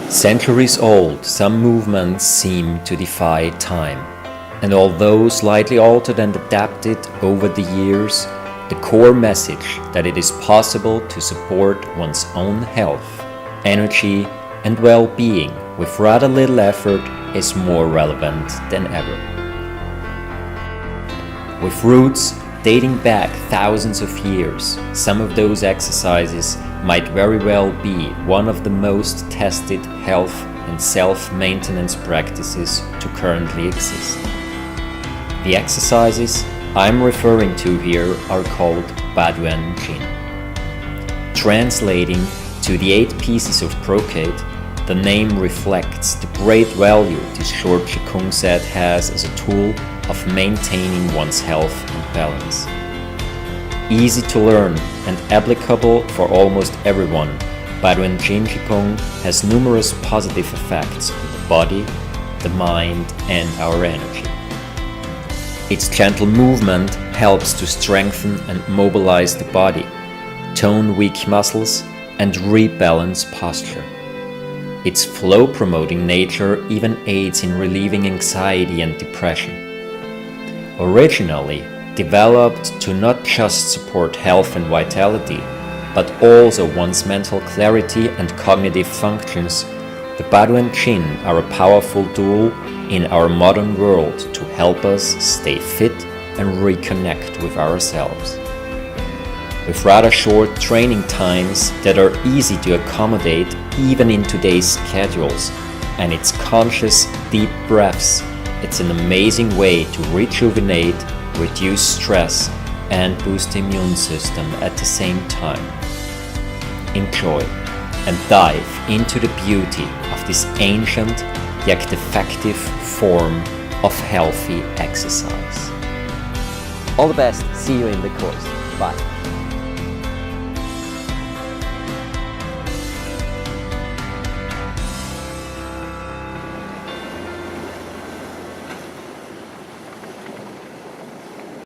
Centuries old, some movements seem to defy time, and although slightly altered and adapted over the years, the core message that it is possible to support one's own health, energy, and well-being with rather little effort is more relevant than ever. With roots dating back thousands of years, some of those exercises might very well be one of the most tested health and self-maintenance practices to currently exist. The exercises I'm referring to here are called Baduan Jin. Translating to the 8 pieces of brocade, the name reflects the great value this short Qigong set has as a tool of maintaining one's health and balance. Easy to learn and applicable for almost everyone, Baduan Jin Qigong has numerous positive effects on the body, the mind, and our energy. Its gentle movement helps to strengthen and mobilize the body, tone weak muscles, and rebalance posture. Its flow-promoting nature even aids in relieving anxiety and depression. Originally developed to not just support health and vitality, but also one's mental clarity and cognitive functions, the Baduan Jin are a powerful tool in our modern world to help us stay fit and reconnect with ourselves. With rather short training times that are easy to accommodate even in today's schedules, and its conscious deep breaths, it's an amazing way to rejuvenate, reduce stress, and boost the immune system at the same time. Enjoy and dive into the beauty of this ancient yet effective form of healthy exercise. All the best. See you in the course. Bye.